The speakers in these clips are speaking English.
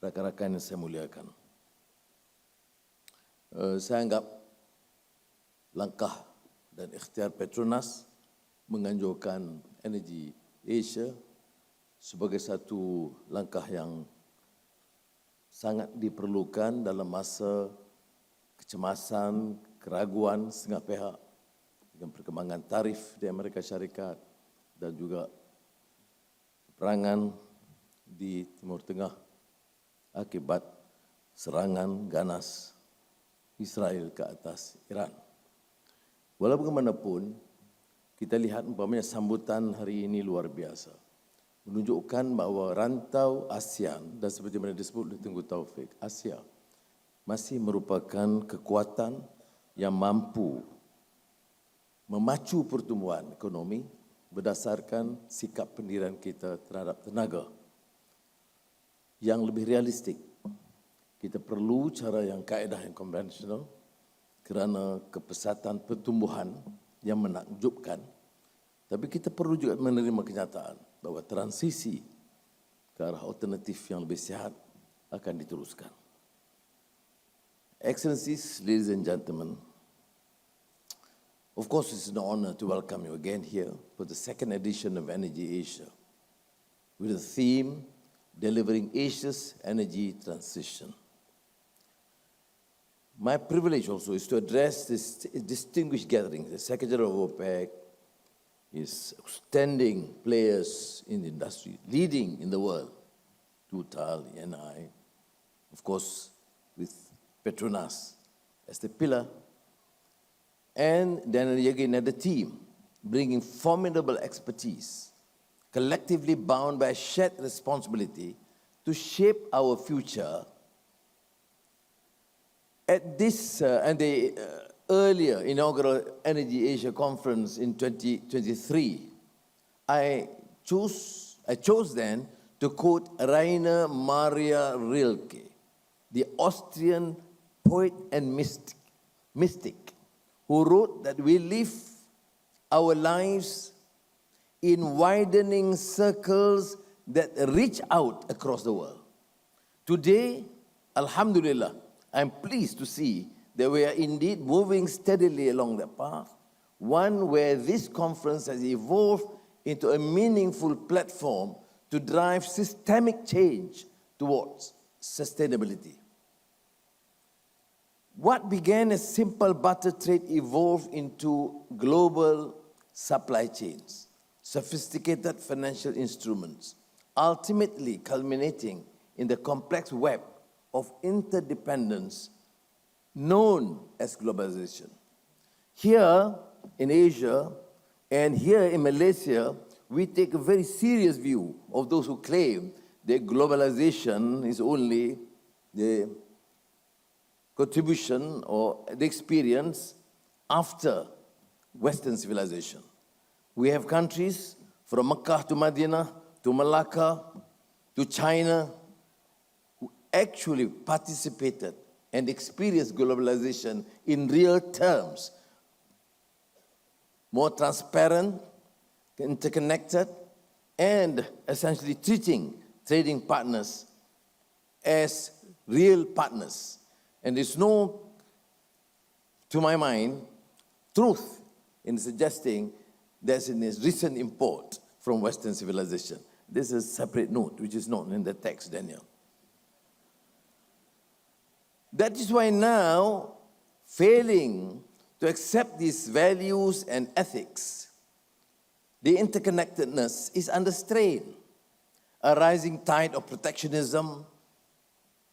rakan-rakan yang saya muliakan. Saya anggap langkah dan ikhtiar PETRONAS menganjurkan Energy Asia sebagai satu langkah yang sangat diperlukan dalam masa kecemasan, keraguan setengah pihak dengan perkembangan tarif di Amerika Syarikat dan juga peperangan di Timur Tengah akibat serangan ganas Israel ke atas Iran. Walau bagaimanapun, kita lihat umpamanya sambutan hari ini luar biasa, menunjukkan bahawa rantau ASEAN dan seperti mana disebut oleh Tengku Taufik, Asia masih merupakan kekuatan yang mampu memacu pertumbuhan ekonomi berdasarkan sikap pendirian kita terhadap tenaga yang lebih realistik. Kita perlu cara yang kaedah yang konvensional kerana kepesatan pertumbuhan yang menakjubkan. Tapi kita perlu juga menerima kenyataan bahawa transisi ke arah alternatif yang lebih sihat akan diteruskan. Excellencies, ladies and gentlemen, of course it's an honor to welcome you again here for the second edition of Energy Asia with the theme, Delivering Asia's Energy Transition. My privilege also is to address this distinguished gathering. The Secretary of OPEC is outstanding players in the industry, leading in the world, Total, ENI, of course, with PETRONAS as the pillar, and then again at the team, bringing formidable expertise, collectively bound by a shared responsibility to shape our future. At this and the earlier inaugural Energy Asia conference in 2023, I chose then to quote Rainer Maria Rilke, the Austrian poet and mystic, who wrote that we live our lives in widening circles that reach out across the world. Today, Alhamdulillah, I'm pleased to see that we are indeed moving steadily along that path, one where this conference has evolved into a meaningful platform to drive systemic change towards sustainability. What began as simple barter trade evolved into global supply chains, sophisticated financial instruments, ultimately culminating in the complex web of interdependence known as globalization. Here in Asia and here in Malaysia, we take a very serious view of those who claim that globalization is only the contribution or the experience after Western civilization. We have countries from Mecca to Medina to Malacca to China who actually participated and experienced globalization in real terms, more transparent, interconnected, and essentially treating trading partners as real partners. And there's no, to my mind, truth in suggesting there's a recent import from Western civilization. This is a separate note, which is not in the text, Daniel. That is why now, failing to accept these values and ethics, the interconnectedness is under strain. A rising tide of protectionism,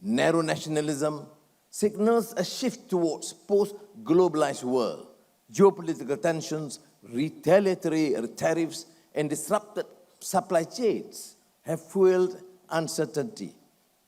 narrow nationalism, signals a shift towards post-globalized world. Geopolitical tensions, retaliatory tariffs, and disrupted supply chains have fueled uncertainty,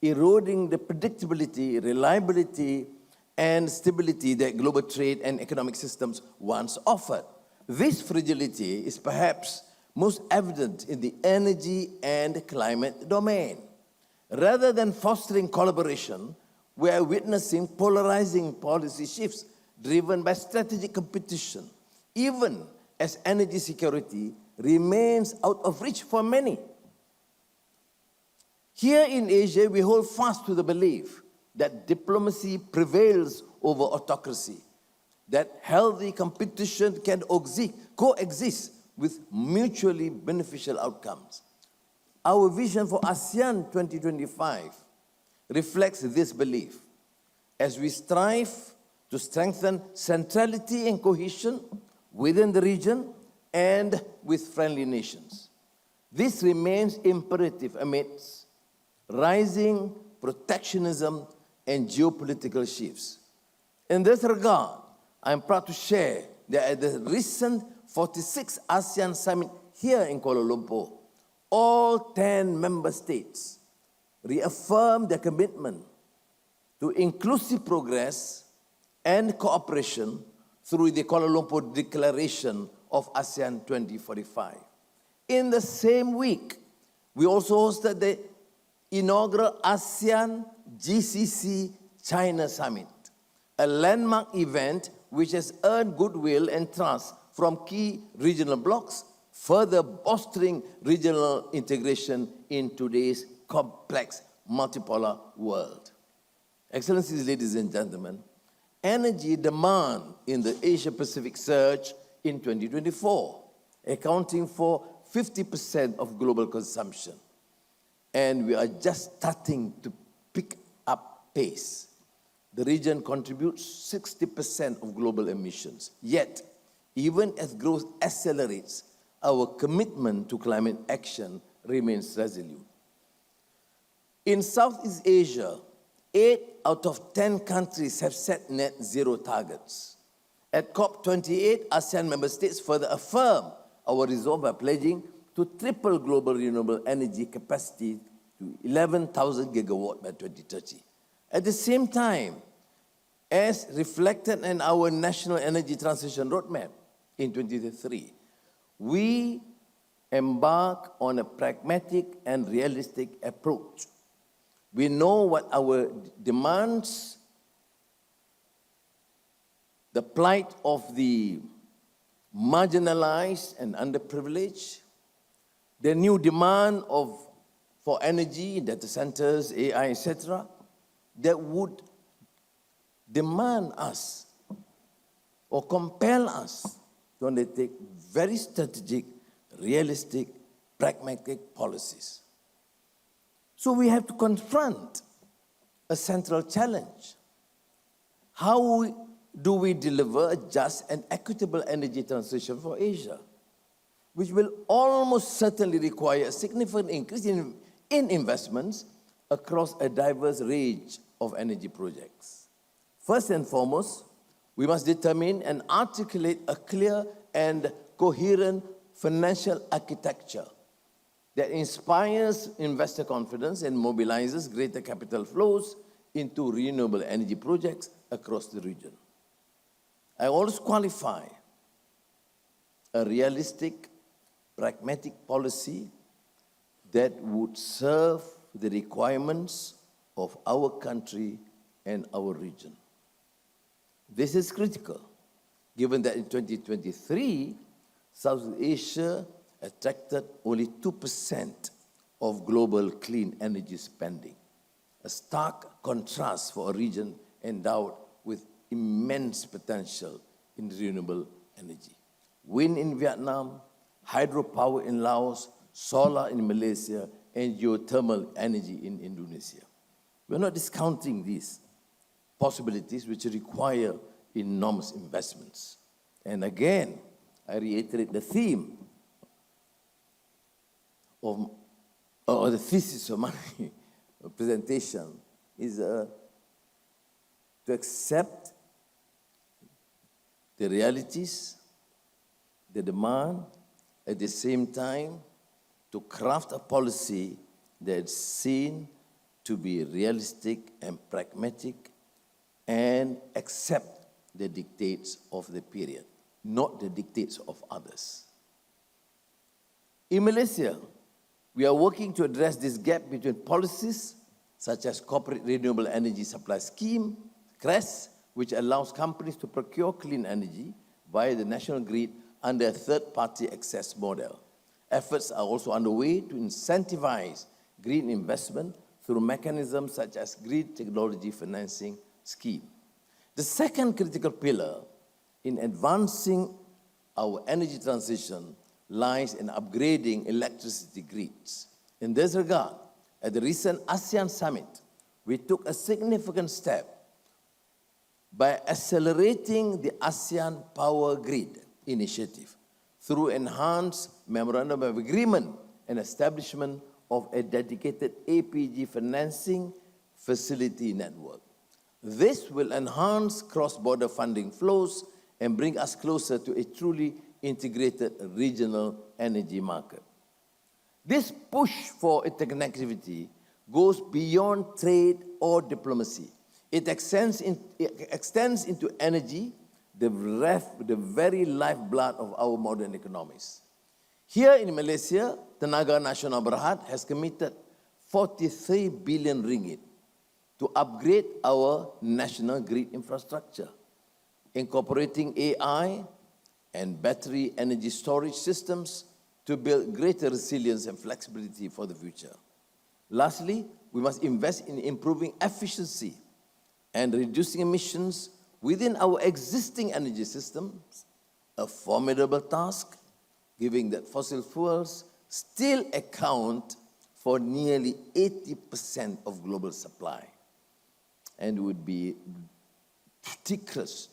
eroding the predictability, reliability, and stability that global trade and economic systems once offered. This fragility is perhaps most evident in the energy and climate domain. Rather than fostering collaboration, we are witnessing polarizing policy shifts driven by strategic competition, even as energy security remains out of reach for many. Here in Asia, we hold fast to the belief that diplomacy prevails over autocracy, that healthy competition can coexist with mutually beneficial outcomes. Our vision for ASEAN 2025 reflects this belief as we strive to strengthen centrality and cohesion within the region and with friendly nations. This remains imperative amidst rising protectionism and geopolitical shifts. In this regard, I am proud to share that at the recent 46th ASEAN Summit here in Kuala Lumpur, all 10 member states reaffirmed their commitment to inclusive progress and cooperation through the Kuala Lumpur Declaration of ASEAN 2045. In the same week, we also hosted the inaugural ASEAN GCC China Summit, a landmark event which has earned goodwill and trust from key regional blocs, further bolstering regional integration in today's complex multipolar world. Excellencies, ladies and gentlemen, energy demand in the Asia-Pacific surged in 2024, accounting for 50% of global consumption. And we are just starting to pick up pace. The region contributes 60% of global emissions. Yet, even as growth accelerates, our commitment to climate action remains resolute. In Southeast Asia, 8 out of 10 countries have set net zero targets. At COP28, ASEAN member states further affirm our resolve by pledging to triple global renewable energy capacity to 11,000 gigawatts by 2030. At the same time, as reflected in our National Energy Transition Roadmap in 2023, we embark on a pragmatic and realistic approach. We know what our demands, the plight of the marginalized and underprivileged, the new demand for energy, data centers, AI, etc., that would demand us or compel us to undertake very strategic, realistic, pragmatic policies. So we have to confront a central challenge. How do we deliver a just and equitable energy transition for Asia, which will almost certainly require a significant increase in investments across a diverse range of energy projects? First and foremost, we must determine and articulate a clear and coherent financial architecture that inspires investor confidence and mobilizes greater capital flows into renewable energy projects across the region. I also qualify a realistic, pragmatic policy that would serve the requirements of our country and our region. This is critical, given that in 2023, Southeast Asia attracted only 2% of global clean energy spending, a stark contrast for a region endowed with immense potential in renewable energy. Wind in Vietnam, hydropower in Laos, solar in Malaysia, and geothermal energy in Indonesia. We're not discounting these possibilities which require enormous investments. And again, I reiterate the theme or the thesis of my presentation is to accept the realities, the demand, at the same time to craft a policy that's seen to be realistic and pragmatic and accept the dictates of the period, not the dictates of others. In Malaysia, we are working to address this gap between policies such as Corporate Renewable Energy Supply Scheme, CRES, which allows companies to procure clean energy via the national grid under a third-party access model. Efforts are also underway to incentivize green investment through mechanisms such as Green Technology Financing Scheme. The second critical pillar in advancing our energy transition lies in upgrading electricity grids. In this regard, at the recent ASEAN Summit, we took a significant step by accelerating the ASEAN Power Grid initiative through enhanced Memorandum of Agreement and establishment of a dedicated APG financing facility network. This will enhance cross-border funding flows and bring us closer to a truly integrated regional energy market. This push for interconnectivity goes beyond trade or diplomacy. It extends into energy, the very lifeblood of our modern economies. Here in Malaysia, Tenaga Nasional Berhad has committed 43 billion ringgit to upgrade our national grid infrastructure, incorporating AI and battery energy storage systems to build greater resilience and flexibility for the future. Lastly, we must invest in improving efficiency and reducing emissions within our existing energy systems, a formidable task, given that fossil fuels still account for nearly 80% of global supply. And it would be ridiculous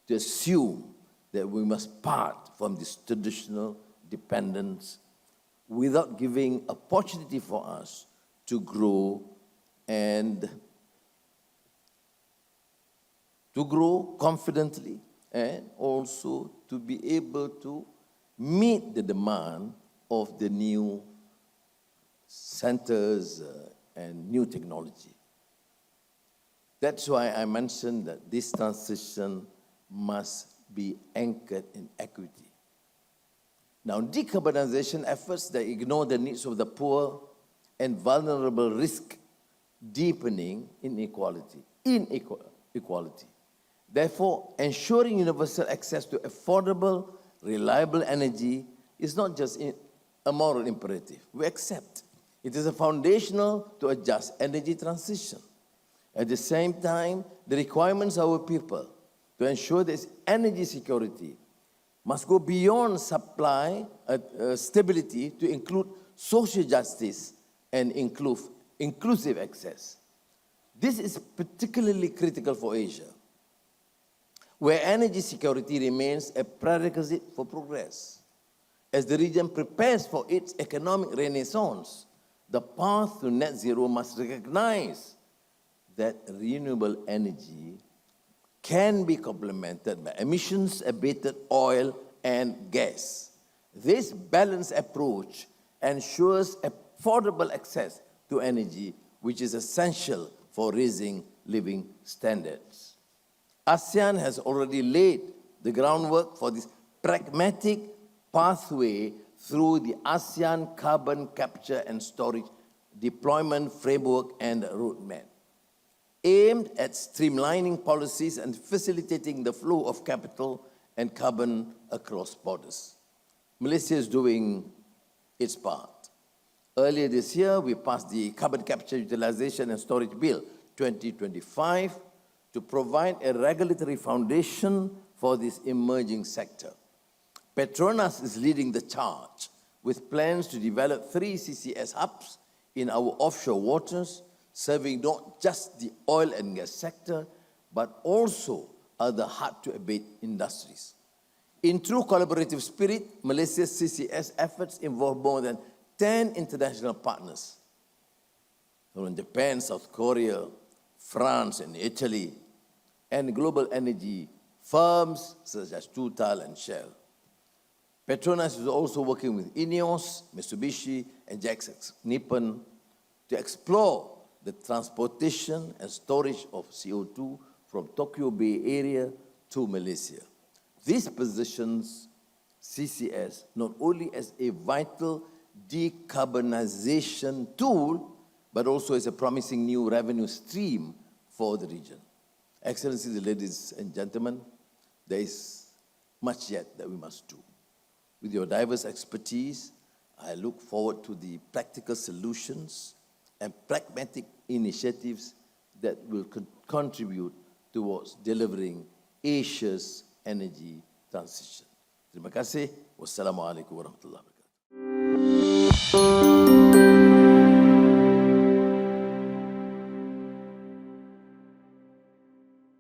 to assume that we must part from this traditional dependence without giving opportunity for us to grow and to grow confidently and also to be able to meet the demand of the new centers and new technology. That's why I mentioned that this transition must be anchored in equity. Now, decarbonization efforts that ignore the needs of the poor and vulnerable risk deepening inequality. Therefore, ensuring universal access to affordable, reliable energy is not just a moral imperative. We accept. It is a foundational to a just energy transition. At the same time, the requirements of our people to ensure there's energy security must go beyond supply stability to include social justice and inclusive access. This is particularly critical for Asia, where energy security remains a prerequisite for progress. As the region prepares for its economic renaissance, the path to net zero must recognize that renewable energy can be complemented by emissions-abated oil and gas. This balanced approach ensures affordable access to energy, which is essential for raising living standards. ASEAN has already laid the groundwork for this pragmatic pathway through the ASEAN Carbon Capture and Storage Deployment Framework and Roadmap, aimed at streamlining policies and facilitating the flow of capital and carbon across borders. Malaysia is doing its part. Earlier this year, we passed the Carbon Capture Utilization and Storage Bill 2025 to provide a regulatory foundation for this emerging sector. PETRONAS is leading the charge with plans to develop 3 CCS hubs in our offshore waters, serving not just the oil and gas sector, but also other hard-to-abate industries. In true collaborative spirit, Malaysia's CCS efforts involve more than 10 international partners from Japan, South Korea, France, and Italy, and global energy firms such as Total and Shell. PETRONAS is also working with INEOS, Mitsubishi, and Jackson Nippon to explore the transportation and storage of CO2 from Tokyo Bay Area to Malaysia. This positions CCS not only as a vital decarbonization tool, but also as a promising new revenue stream for the region. Excellencies, ladies and gentlemen, there is much yet that we must do. With your diverse expertise, I look forward to the practical solutions and pragmatic initiatives that will contribute towards delivering Asia's energy transition. Terima kasih. Wassalamualaikum warahmatullahi wabarakatuh.